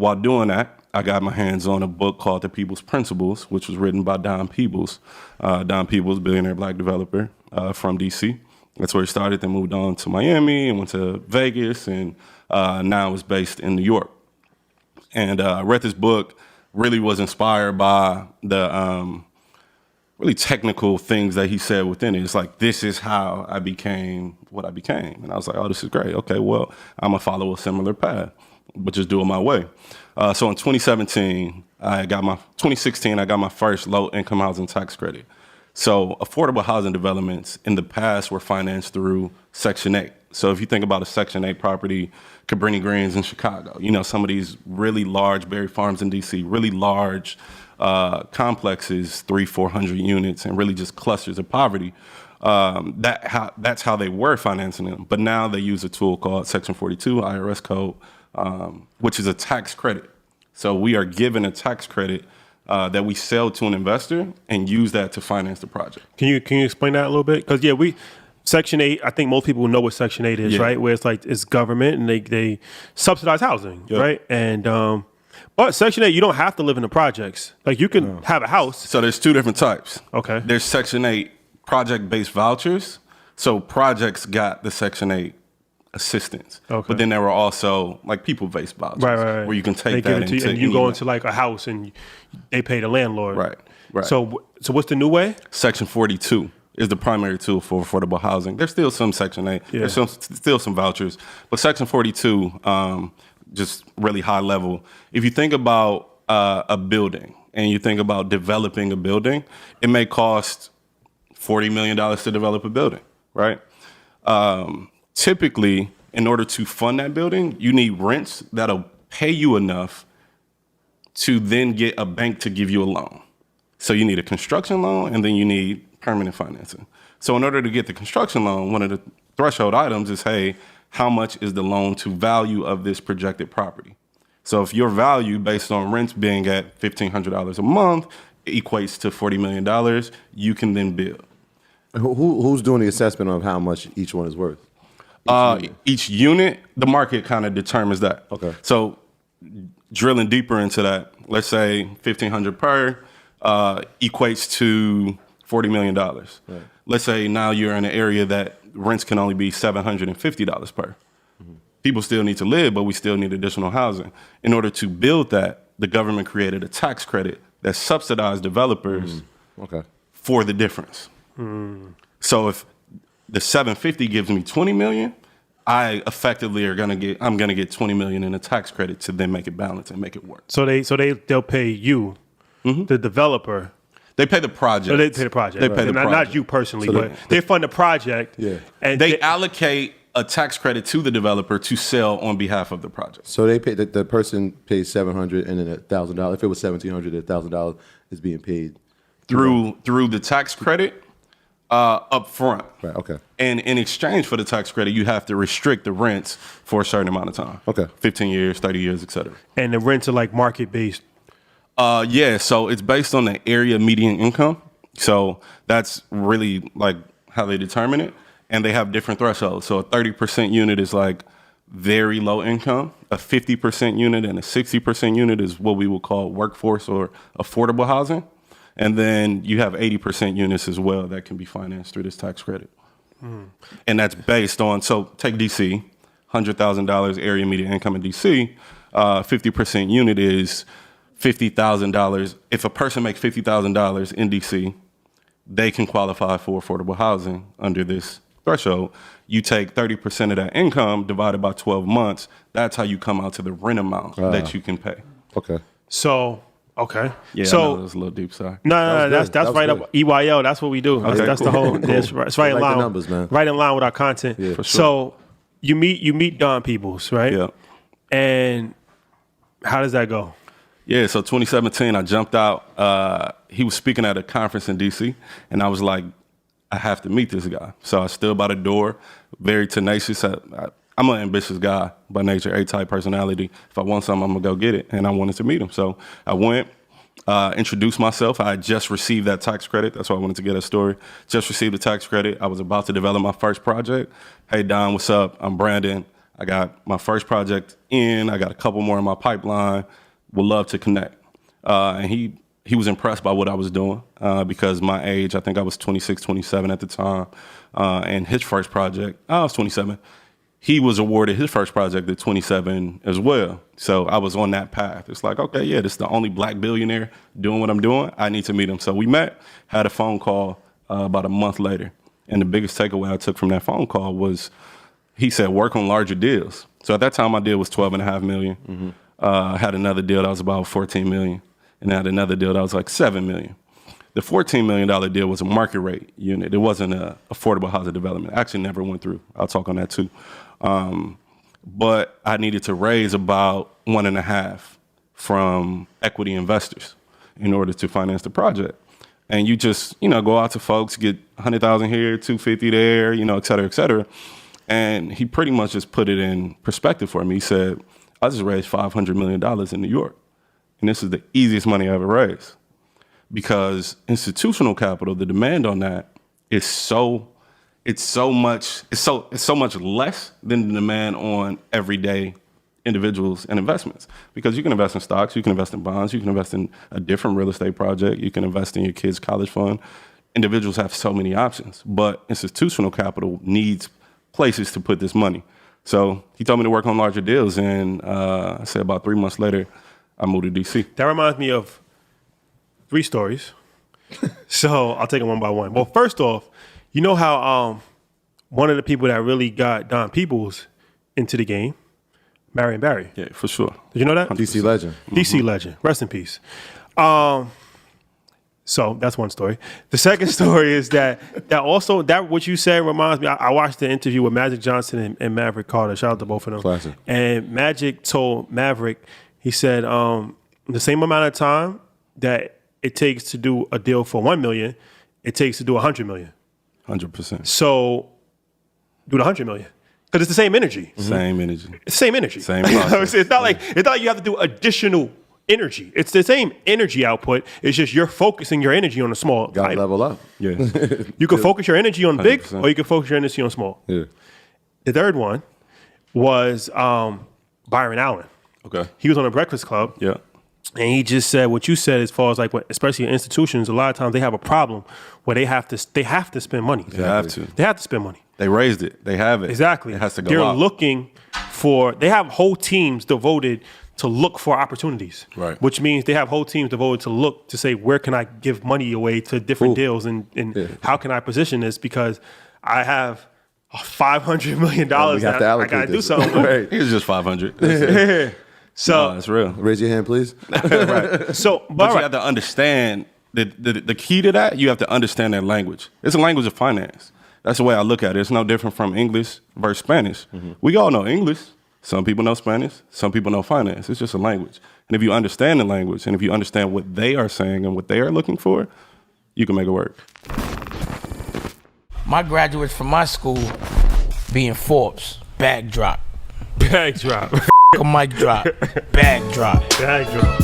while doing that, I got my hands on a book called The People's Principles, which was written by Don Peebles. Don Peebles, billionaire black developer from DC. That's where he started, then moved on to Miami and went to Vegas, and now is based in New York. And I read this book, really was inspired by the really technical things that he said within it. It's like, this is how I became what I became. And I was like, oh, this is great. Okay, well, I'm going to follow a similar path, but just do it my way. So in 2016, I got my first low-income housing tax credit. So affordable housing developments in the past were financed through Section 8. So if you think about a Section 8 property, Cabrini Greens in Chicago, some of these really large Berry Farms in DC, really large complexes, 300-400 units, and really just clusters of poverty. That's how they were financing them. But now they use a tool called Section 42 IRS code, which is a tax credit. So we are given a tax credit that we sell to an investor and use that to finance the project. Can you explain that a little bit? Because Section 8, I think most people know what Section 8 is, right? Where it's government and they subsidize housing, right? And but Section 8, you don't have to live in the projects. Like, you can have a house. So there's two different types. Okay. There's Section 8 project-based vouchers. So projects got the Section 8 assistance. Okay. But then there were also like people-based vouchers, right. Where you can take that into and you go into like a house and they pay the landlord. Right. So what's the new way? Section 42 is the primary tool for affordable housing. There's still some Section 8. Yeah. There's still some vouchers. But Section 42, just really high level. If you think about a building and you think about developing a building, it may cost $40 million to develop a building, right? Typically, in order to fund that building, you need rents that'll pay you enough to then get a bank to give you a loan. So you need a construction loan, and then you need permanent financing. So in order to get the construction loan, one of the threshold items is, hey, how much is the loan to value of this projected property? So if your value based on rents being at $1,500 a month equates to $40 million, you can then build. Who's doing the assessment of how much each one is worth? Each unit, the market kind of determines that. Okay. So drilling deeper into that, let's say $1,500 per equates to $40 million. Right. Let's say now you're in an area that rents can only be $750 per. Mm-hmm. People still need to live, but we still need additional housing. In order to build that, the government created a tax credit that subsidized developers for the difference. Mm. So if the 750 gives me 20 million, I effectively I'm gonna get 20 million in a tax credit to then make it balance and make it work. So they'll pay you, the developer. They pay the project. So they pay the project. They pay the project. Not you personally, but they fund the project. Yeah. And they allocate a tax credit to the developer to sell on behalf of the project. So they pay the person pays $700 and then $1,000. If it was $1,700, $1,000 is being paid through the tax credit. Up front. Right, okay. And in exchange for the tax credit, you have to restrict the rents for a certain amount of time. Okay. 15 years, 30 years, et cetera. And the rents are like market-based? Yeah, so it's based on the area median income. So that's really like how they determine it. And they have different thresholds. So a 30% unit is like very low income. A 50% unit and a 60% unit is what we would call workforce or affordable housing. And then you have 80% units as well that can be financed through this tax credit. Mm. And that's based on, so take DC, $100,000 area median income in DC, 50% unit is $50,000. If a person makes $50,000 in DC, they can qualify for affordable housing under this threshold. You take 30% of that income divided by 12 months, that's how you come out to the rent amount that you can pay. Okay. So... Okay. Yeah, so that's a little deep. Sorry. No, that's right up EYL. That's what we do. Okay, that's cool. the whole. It's right in line. Numbers, man. Right in line with our content. Yeah, for sure. So you meet Don Peebles, right? Yeah. And how does that go? Yeah. So 2017, I jumped out. He was speaking at a conference in DC, and I was like, I have to meet this guy. So I stood by the door, very tenacious. I'm an ambitious guy by nature, A-type personality. If I want something, I'm gonna go get it, and I wanted to meet him. So I went, introduced myself. I had just received that tax credit. That's why I wanted to get that story. Just received the tax credit. I was about to develop my first project. Hey, Don, what's up? I'm Brandon. I got my first project in. I got a couple more in my pipeline. Would love to connect. And he was impressed by what I was doing because my age, I think I was 26, 27 at the time. And his first project, I was 27. He was awarded his first project at 27 as well. So I was on that path. It's like, okay, yeah, this is the only black billionaire doing what I'm doing. I need to meet him. So we met, had a phone call about a month later. And the biggest takeaway I took from that phone call was he said, work on larger deals. So at that time, my deal was $12.5 million. Mm-hmm. I had another deal that was about $14 million. And I had another deal that was like $7 million. The $14 million deal was a market rate unit. It wasn't an affordable housing development. It actually never went through. I'll talk on that too. But I needed to raise about 1.5 from equity investors in order to finance the project. And you just, go out to folks, get 100,000 here, 250 there, et cetera, et cetera. And he pretty much just put it in perspective for me. He said, I just raised $500 million in New York. And this is the easiest money I ever raised. Because institutional capital, the demand on that is so much less than the demand on everyday individuals and investments. Because you can invest in stocks, you can invest in bonds, you can invest in a different real estate project, you can invest in your kid's college fund. Individuals have so many options, but institutional capital needs places to put this money. So he told me to work on larger deals, and I said about 3 months later, I moved to DC. That reminds me of 3 stories. So I'll take them one by one. Well, first off, you know how one of the people that really got Don Peoples into the game, Marion Barry. Yeah, for sure. Did you know that? DC legend. DC legend. Rest in peace. So that's one story. The second story is that what you said reminds me. I watched the interview with Magic Johnson and Maverick Carter. Shout out to both of them. Classic. And Magic told Maverick, he said, the same amount of time that it takes to do a deal for $1 million, it takes to do $100 million. 100%. So do the $100 million. Because it's the same energy. Same energy. It's the same energy. Same process. It's not like you have to do additional energy. It's the same energy output. It's just you're focusing your energy on a small Got to item. level up. Yeah. You can focus your energy on big, 100%. or you can focus your energy on small. Yeah. The third one was Byron Allen. Okay. He was on a Breakfast Club. Yeah. And he just said what you said as far as like, especially in institutions, a lot of times they have a problem where they have to spend money. They have to. They have to spend money. They raised it. They have it. Exactly. It has to go They're up. looking they have whole teams devoted to look for opportunities. Right. Which means they have whole teams devoted to look to say, where can I give money away to different deals and how can I position this? Because I have $500 million that I got to do something with. Right. It's just 500. So That's real. Raise your hand, please. Right. So, But you have to understand the key to that. You have to understand that language. It's a language of finance. That's the way I look at it. It's no different from English versus Spanish. Mm-hmm. We all know English. Some people know Spanish. Some people know finance. It's just a language. And if you understand the language and if you understand what they are saying and what they are looking for, you can make it work. My graduates from my school being Forbes, bag drop. bag drop. A mic drop, bag drop. Bag drop.